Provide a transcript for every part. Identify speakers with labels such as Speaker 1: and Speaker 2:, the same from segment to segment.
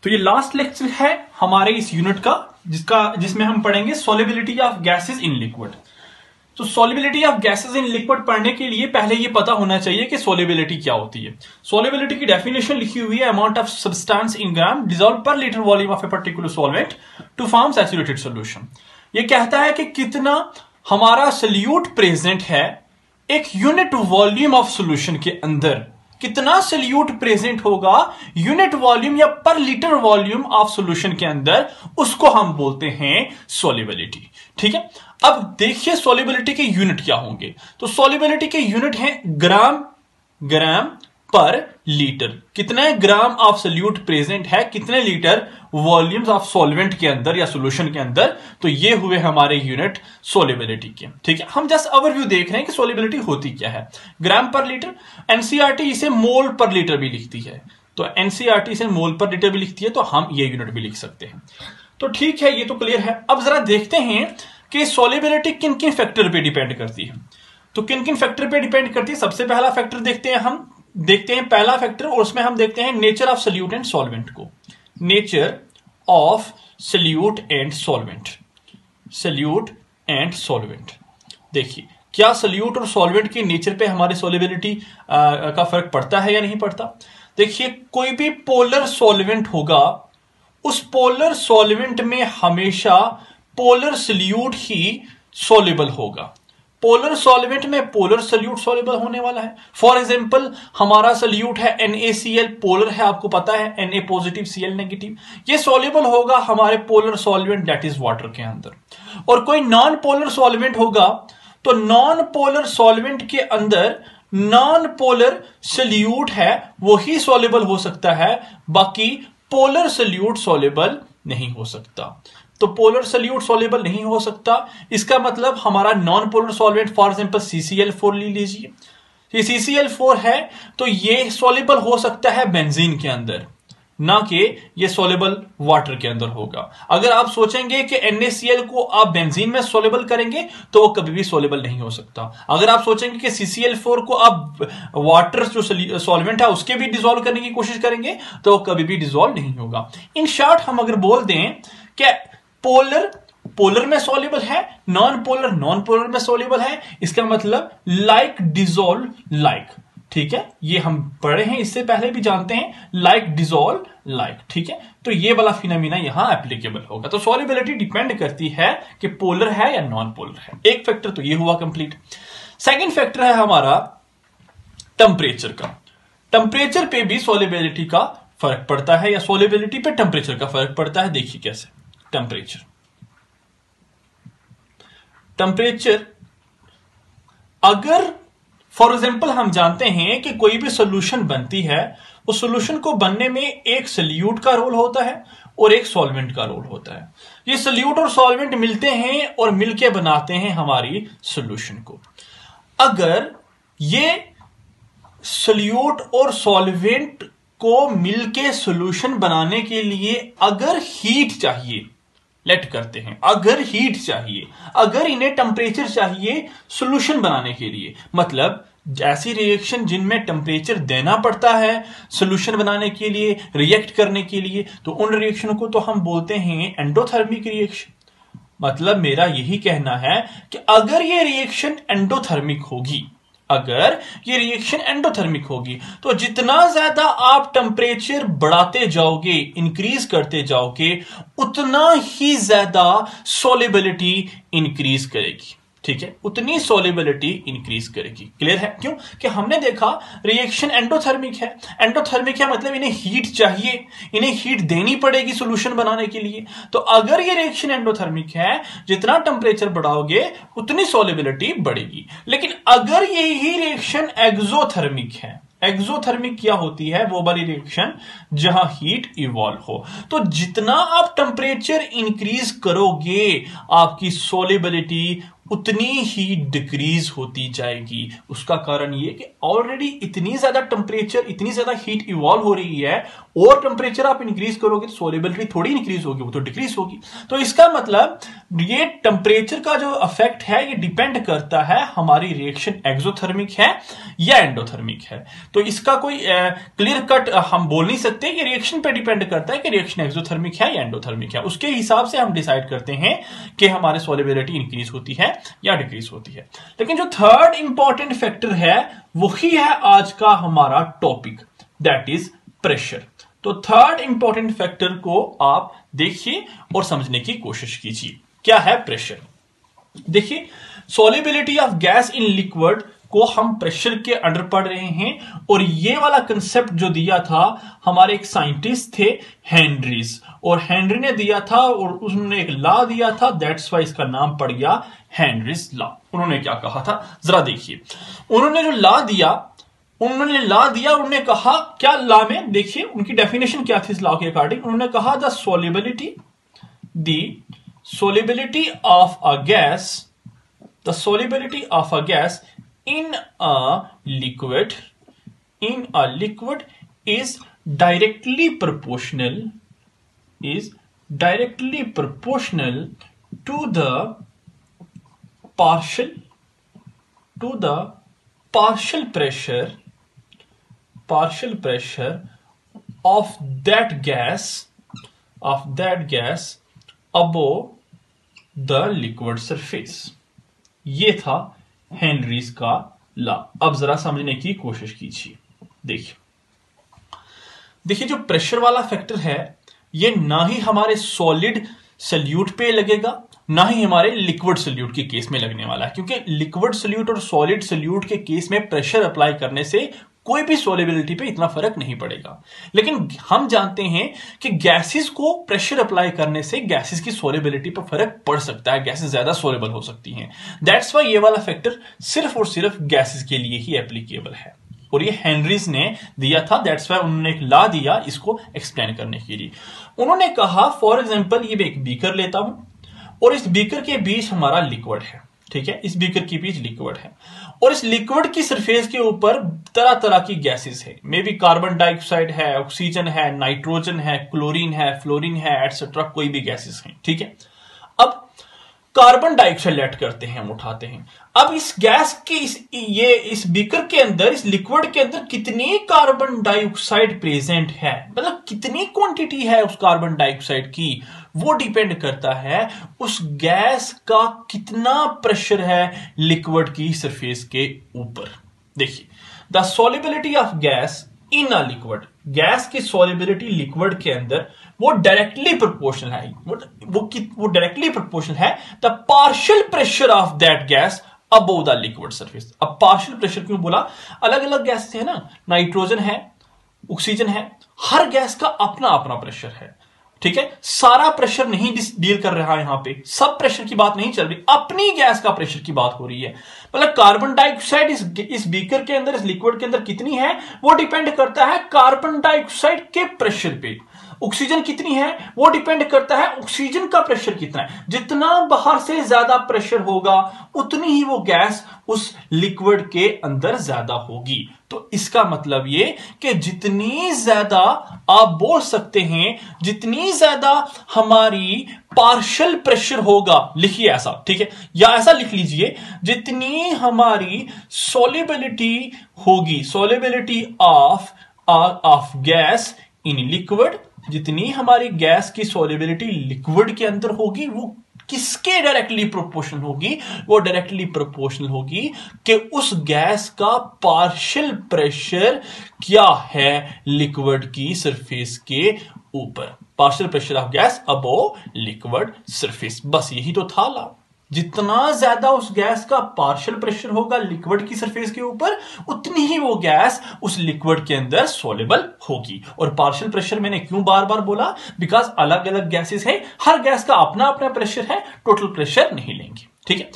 Speaker 1: तो ये last lecture है हमारे इस यूनिट का जिसमें हम पढ़ेंगे solubility of gases in liquid. तो solubility of gases in liquid पढ़ने के लिए पहले ये पता होना चाहिए कि सॉल्युबिलिटी क्या होती है। सॉल्युबिलिटी की डेफिनेशन लिखी हुई है, amount of substance in gram dissolve per litre volume of a particular solvent to form saturated solution. ये कहता है कि कितना हमारा सल्यूट प्रेजेंट है एक यूनिट वॉल्यूम ऑफ सॉल्यूशन के अंदर, कितना सल्यूट प्रेजेंट होगा यूनिट वॉल्यूम या पर लीटर वॉल्यूम ऑफ सॉल्यूशन के अंदर, उसको हम बोलते हैं सॉल्युबिलिटी। ठीक है, अब देखिए सॉल्युबिलिटी के यूनिट क्या होंगे। तो सॉल्युबिलिटी के यूनिट हैं ग्राम पर लीटर। कितने ग्राम ऑफ सल्यूट प्रेजेंट है कितने लीटर वॉल्यूम्स ऑफ सॉल्वेंट के अंदर या सॉल्यूशन के अंदर, तो ये हुए हमारे यूनिट सॉल्युबिलिटी के। ठीक है, हम जस्ट ओवरव्यू देख रहे हैं कि सॉल्युबिलिटी होती क्या है। ग्राम पर लीटर, एनसीईआरटी इसे मोल पर लीटर भी लिखती है, तो एनसीईआरटी इसे मोल पर लीटर भी लिखती है, तो हम ये यूनिट भी लिख सकते हैं। तो ठीक है, ये तो क्लियर है। अब जरा देखते हैं कि सॉल्युबिलिटी किन किन फैक्टर पे डिपेंड करती है। तो किन किन फैक्टर पे डिपेंड करती है, सबसे पहला फैक्टर देखते हैं पहला फैक्टर, और उसमें हम देखते हैं nature of solute and solvent को। Nature of solute and solvent, solute and solvent. देखिए क्या सल्यूट और सॉल्वेंट के नेचर पे हमारे सॉल्युबिलिटी का फर्क पड़ता है या नहीं पड़ता। देखिए कोई भी पोलर सॉल्वेंट होगा, उस पोलर सॉल्वेंट में हमेशा पोलर सल्यूट ही सॉल्युबल होगा। पोलर सॉल्वेंट में पोलर सल्यूट सॉल्युबल होने वाला है। फॉर एग्जांपल हमारा सल्यूट है NaCl, पोलर है, आपको पता है Na पॉजिटिव Cl नेगेटिव, ये सॉल्युबल होगा हमारे polar solvent that is water के अंदर। और कोई नॉन पोलर सॉल्वेंट होगा, तो नॉन पोलर सॉल्वेंट के अंदर नॉन पोलर सल्यूट है वही सॉल्युबल हो सकता है, बाकी पोलर सल्यूट सॉल्युबल नहीं हो सकता। तो पोलर सल्यूट सॉल्युबल नहीं हो सकता, इसका मतलब हमारा non polar solvent for example CCl4 ले लीजिए। ये CCl4 है तो ये सॉल्युबल हो सकता है बेंजीन के अंदर, ना कि ये सॉल्युबल वाटर के अंदर होगा। अगर आप सोचेंगे कि NaCl को आप बेंजीन में सॉल्युबल करेंगे तो वो कभी भी सॉल्युबल नहीं हो सकता। अगर आप सोचेंगे कि CCl4 को आप वाटर जो सॉल्वेंट है उसके भी डिसॉल्व करने की कोशिश करेंगे तो वो कभी भी डिसॉल्व नहीं होगा। इन शॉर्ट हम अगर बोल दें कि पोलर में सॉल्युबल है, नॉन पोलर में सॉल्युबल है, इसका मतलब लाइक डिसॉल्व लाइक। ठीक है, ये हम पढ़े हैं, इससे पहले भी जानते हैं, लाइक डिसॉल्व लाइक। ठीक है, तो ये वाला फिनोमिना यहां एप्लीकेबल होगा। तो सॉल्युबिलिटी डिपेंड करती है कि पोलर है या नॉन पोलर है। एक फैक्टर तो ये हुआ कंप्लीट। सेकंड फैक्टर है हमारा टेम्परेचर का। टेम्परेचर पे भी सॉल्युबिलिटी का फर्क पड़ता है, या सॉल्युबिलिटी पे टेम्परेचर का फर्क पड़ता है। देखिए कैसे। टेम्परेचर अगर फॉर एग्जांपल हम जानते हैं कि कोई भी सॉल्यूशन बनती है, उस सॉल्यूशन को बनने में एक सल्यूट का रोल होता है और एक सॉल्वेंट का रोल होता है। ये सल्यूट और सॉल्वेंट मिलते हैं और मिलके बनाते हैं हमारी सॉल्यूशन को। अगर ये सल्यूट और सॉल्वेंट को मिलके सॉल्यूशन बनाने के लिए अगर हीट चाहिए, लेट करते हैं, अगर हीट चाहिए, अगर इन्हें टेम्परेचर चाहिए सॉल्यूशन बनाने के लिए, मतलब ऐसी रिएक्शन जिनमें टेम्परेचर देना पड़ता है सॉल्यूशन बनाने के लिए, रिएक्ट करने के लिए, तो उन रिएक्शन को तो हम बोलते हैं एंडोथर्मिक रिएक्शन। मतलब मेरा यही कहना है कि अगर ये रिएक्शन एंडोथर्मिक होगी, अगर ये रिएक्शन एंडोथर्मिक होगी, तो जितना ज्यादा आप टेम्परेचर बढ़ाते जाओगे, इंक्रीज करते जाओगे, उतना ही ज्यादा सॉल्युबिलिटी इंक्रीज करेगी। ठीक है, उतनी सॉल्युबिलिटी इंक्रीज करेगी। क्लियर है? क्यों कि हमने देखा रिएक्शन एंडोथर्मिक है। एंडोथर्मिक है मतलब इन्हें हीट चाहिए, इन्हें हीट देनी पड़ेगी सॉल्यूशन बनाने के लिए। तो अगर ये रिएक्शन एंडोथर्मिक है, जितना टेम्परेचर बढ़ाओगे उतनी सॉल्युबिलिटी बढ़ेगी। लेकिन अगर यही रिएक्शन एक्सोथर्मिक है, एक्सोथर्मिक क्या होती है, वो वाली रिएक्शन जहां हीट इवॉल्व हो, तो जितना आप टेम्परेचर इंक्रीज करोगे आपकी सॉल्युबिलिटी उतनी ही डिक्रीज होती जाएगी। उसका कारण ये कि ऑलरेडी इतनी ज्यादा टेम्परेचर, इतनी ज्यादा हीट इवॉल्व हो रही है, और टेम्परेचर आप इंक्रीज करोगे तो सोल्युबिलिटी थोड़ी इंक्रीज होगी, वो तो डिक्रीज होगी। तो इसका मतलब ये टेम्परेचर का जो इफेक्ट है ये डिपेंड करता है हमारी रिएक्शन एक्सोथर्मिक है या एंडोथर्मिक है। तो इसका कोई क्लियर कट हम बोल नहीं सकते कि रिएक्शन पे डिपेंड करता है कि रिएक्शन एक्सोथर्मिक है या एंडोथर्मिक है। उसके हिसाब से हम डिसाइड करते हैं कि हमारे सोल्युबिलिटी इंक्रीज होती है या डिक्रीज होती है। लेकिन जो थर्ड इंपॉर्टेंट फैक्टर है वही है आज का हमारा टॉपिक, दैट इज प्रेशर। तो थर्ड इंपॉर्टेंट फैक्टर को आप देखिए और समझने की कोशिश कीजिए। क्या है प्रेशर? देखिए, solubility of gas in liquid को हम प्रेशर के अंडर पढ़ रहे हैं, और ये वाला कंसेप्ट जो दिया था हमारे एक साइंटिस्ट थे हेनरीज, और हेनरी ने दिया था और उन्होंने एक लॉ दिया था, दैट्स वाई इसका नाम पड़ गया हेनरीज लॉ। उन्होंने क्या कहा था जरा देखिए। उन्होंने जो लॉ दिया, उन्होंने कहा क्या लॉ में, देखिए उनकी डेफिनेशन क्या थी इस लॉ के अकॉर्डिंग। उन्होंने कहा the solubility of a gas in a liquid is directly proportional to the partial pressure of that gas above the liquid surface। ये था हेनरीज का लॉ। अब जरा समझने की कोशिश कीजिए। देखिए जो प्रेशर वाला फैक्टर है ये ना ही हमारे सॉलिड सल्यूट पे लगेगा, ना ही हमारे लिक्विड सल्यूट के केस में लगने वाला है, क्योंकि लिक्विड सल्यूट और सॉलिड सल्यूट के केस में प्रेशर अप्लाई करने से कोई भी सोल्युबिलिटी पे इतना फर्क नहीं पड़ेगा। लेकिन हम जानते हैं कि गैसेस को प्रेशर अप्लाई करने से गैसेस की सोल्युबिलिटी पर फर्क पड़ सकता है, गैसेस ज्यादा सोल्युबल हो सकती हैं। दैट्स वाई ये वाला फैक्टर सिर्फ और सिर्फ गैसेस के लिए ही एप्लीकेबल है, और ये हेनरीज ने दिया था। दैट्स वाई उन्होंने एक लॉ दिया इसको एक्सप्लेन करने के लिए। उन्होंने कहा फॉर एग्जांपल ये मैं एक बीकर लेता हूं, और इस बीकर के बीच हमारा लिक्विड है, ठीक है, इस बीकर के बीच लिक्विड है, और इस लिक्विड की सरफेस के ऊपर तरह तरह की गैसेस है, मे बी कार्बन डाइऑक्साइड है, ऑक्सीजन है, नाइट्रोजन है, क्लोरीन है, फ्लोरीन है, एटसेट्रा, कोई भी गैसेस हैं, ठीक है। अब कार्बन डाइऑक्साइड ऐड करते हैं, हम उठाते हैं। अब इस गैस के इस बीकर के अंदर, इस लिक्विड के अंदर कितनी कार्बन डाइऑक्साइड प्रेजेंट है, मतलब कितनी क्वांटिटी है उस कार्बन डाइऑक्साइड की, वो डिपेंड करता है उस गैस का कितना प्रेशर है लिक्विड की सरफेस के ऊपर। देखिए, the solubility of gas in a liquid, gas की सॉल्युबिलिटी लिक्विड के अंदर वो डायरेक्टली प्रोपोर्शनल है, वो डायरेक्टली प्रोपोर्शनल है the partial pressure of that gas above the liquid surface. अब पार्शियल प्रेशर क्यों बोला? अलग अलग गैस है ना, नाइट्रोजन है, ऑक्सीजन है, हर गैस का अपना अपना प्रेशर है, ठीक है। सारा प्रेशर नहीं डील कर रहा है यहां पे, सब प्रेशर की बात नहीं चल रही, अपनी गैस का प्रेशर की बात हो रही है। मतलब कार्बन डाइऑक्साइड इस बीकर के अंदर, इस लिक्विड के अंदर कितनी है वो डिपेंड करता है कार्बन डाइऑक्साइड के प्रेशर पे। ऑक्सीजन कितनी है वो डिपेंड करता है ऑक्सीजन का प्रेशर कितना है। जितना बाहर से ज्यादा प्रेशर होगा उतनी ही वो गैस उस लिक्विड के अंदर ज्यादा होगी। तो इसका मतलब ये कि जितनी ज्यादा आप बोल सकते हैं, जितनी ज्यादा हमारी पार्शियल प्रेशर होगा, लिखिए ऐसा, ठीक है, या ऐसा लिख लीजिए, जितनी हमारी सॉल्युबिलिटी होगी, solubility of gas in liquid, जितनी हमारी गैस की सॉल्युबिलिटी लिक्विड के अंदर होगी वो किसके डायरेक्टली प्रोपोर्शनल होगी? वो डायरेक्टली प्रोपोर्शनल होगी कि उस गैस का पार्शियल प्रेशर क्या है लिक्विड की सरफेस के ऊपर। Partial pressure of gas above liquid surface, बस यही तो था ला। जितना ज्यादा उस गैस का पार्शियल प्रेशर होगा लिक्विड की सरफेस के ऊपर, उतनी ही वो गैस उस लिक्विड के अंदर सोल्युबल होगी। और पार्शियल प्रेशर मैंने क्यों बार बार बोला? बिकॉज अलग अलग गैसेस है, हर गैस का अपना अपना प्रेशर है, टोटल प्रेशर नहीं लेंगे, ठीक है।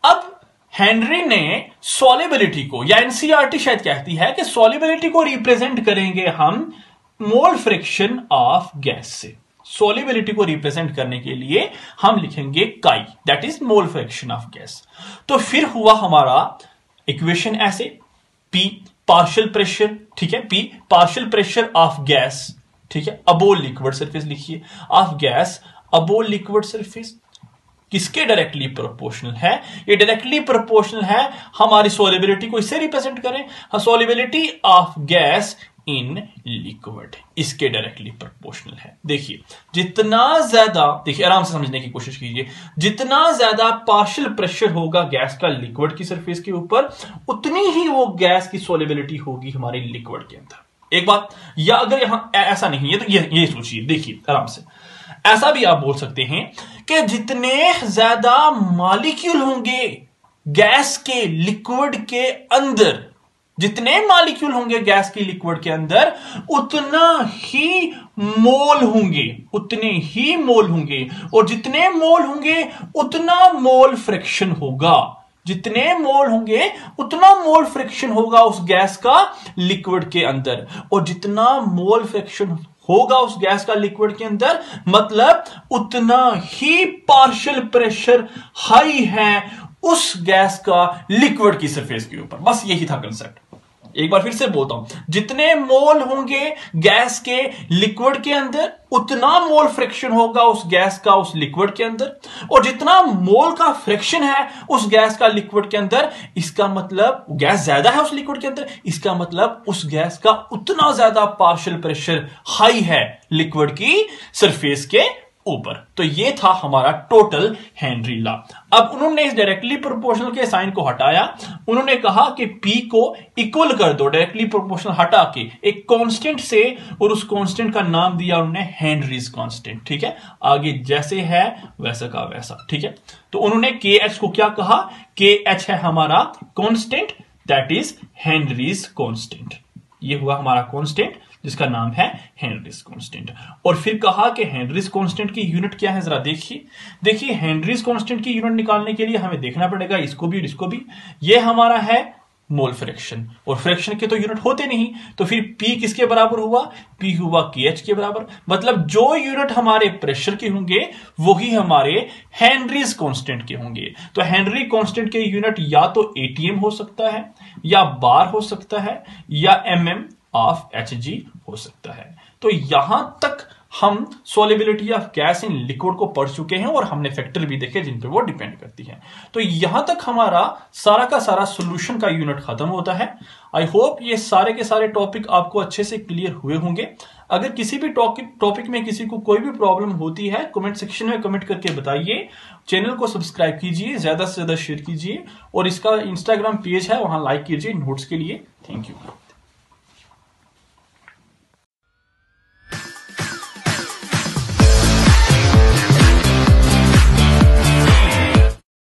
Speaker 1: अब हेनरी ने सॉल्युबिलिटी को, या एनसीईआरटी शायद कहती है कि सॉल्युबिलिटी को रिप्रेजेंट करेंगे हम मोल फ्रिक्शन ऑफ गैस से। सॉल्युबिलिटी को रिप्रेजेंट करने के लिए हम लिखेंगे काई, that is mole fraction of gas. तो फिर हुआ हमारा इक्वेशन ऐसे, P पार्शियल प्रेशर, ठीक है, P partial pressure of gas, ठीक है, अबोव लिक्विड सरफेस लिखिए, of gas above liquid surface किसके डायरेक्टली प्रोपोर्शनल है? ये डायरेक्टली प्रोपोर्शनल है हमारी सॉल्युबिलिटी को इससे रिप्रेजेंट करें, solubility of gas in liquid, इसके डायरेक्टली प्रोपोर्शनल है। देखिए जितना ज्यादा, देखिए आराम से समझने की कोशिश कीजिए, जितना ज्यादा पार्शियल प्रेशर होगा गैस का लिक्विड की सरफेस के ऊपर, उतनी ही वो गैस की सॉल्युबिलिटी होगी हमारे लिक्विड के अंदर। एक बात, या अगर यहां ऐसा नहीं है तो ये सोचिए, देखिए आराम से, ऐसा भी आप बोल सकते हैं कि जितने ज्यादा मॉलिक्यूल होंगे गैस के लिक्विड के अंदर, जितने मॉलिक्यूल होंगे गैस की लिक्विड के अंदर, उतना ही मोल होंगे, उतने ही मोल होंगे, और जितने मोल होंगे उतना मोल फ्रिक्शन होगा, जितने मोल होंगे उतना मोल फ्रिक्शन होगा उस गैस का लिक्विड के अंदर, और जितना मोल फ्रिक्शन होगा उस गैस का लिक्विड के अंदर, मतलब उतना ही पार्शियल प्रेशर हाई है उस गैस का लिक्विड की सरफेस के ऊपर। बस यही था कंसेप्ट। एक बार फिर से बोलता हूं, जितने मोल होंगे गैस के लिक्विड के अंदर, उतना मोल फ्रिक्शन होगा उस गैस का उस लिक्विड के अंदर, और जितना मोल का फ्रिक्शन है उस गैस का लिक्विड के अंदर, इसका मतलब गैस ज्यादा है उस लिक्विड के अंदर, इसका मतलब उस गैस का उतना ज्यादा पार्शियल प्रेशर हाई है लिक्विड की सरफेस के ऊपर। तो ये था हमारा टोटल हेनरी लॉ। अब उन्होंने इस डायरेक्टली प्रोपोर्शनल के साइन को हटाया, उन्होंने कहा कि P को इक्वल कर दो, डायरेक्टली प्रोपोर्शनल हटा के एक कांस्टेंट से, और उस कांस्टेंट का नाम दिया उन्होंने हेनरीज कांस्टेंट, ठीक है, आगे जैसे है वैसा का वैसा, ठीक है। तो उन्होंने KH को क्या कहा? KH है हमारा constant, that is Henrys constant. ये हुआ हमारा कांस्टेंट जिसका नाम है हेनरीज कांस्टेंट। और फिर कहा कि हेनरीज कांस्टेंट की यूनिट क्या है, जरा देखिए हेनरीज कांस्टेंट की यूनिट निकालने के लिए हमें देखना पड़ेगा इसको भी और इसको भी। ये हमारा है मोल फ्रैक्शन, और फ्रैक्शन के तो यूनिट होते नहीं, तो फिर P किसके बराबर हुआ? P हुआ KH के बराबर। मतलब जो यूनिट हमारे प्रेशर के होंगे वही हमारे हेनरीज कांस्टेंट के होंगे। तो हेनरी कांस्टेंट के यूनिट या तो ATM हो सकता है, या बार हो सकता है, या mm ऑफ Hg हो सकता है। तो यहां तक हम solubility of gas in liquid को पढ़ चुके हैं, और हमने फैक्टर भी देखे जिन पे वो डिपेंड करती है। तो यहां तक हमारा सारा का सारा सॉल्यूशन का यूनिट खत्म होता है। आई होप ये सारे के सारे टॉपिक आपको अच्छे से क्लियर हुए होंगे। अगर किसी भी टॉपिक में किसी को कोई भी प्रॉब्लम होती है, कमेंट सेक्शन में कमेंट करके बताइए। चैनल को सब्सक्राइब कीजिए, ज्यादा से ज्यादा शेयर कीजिए, और इसका इंस्टाग्राम पेज है वहां लाइक कीजिए नोट्स के लिए। Thank you.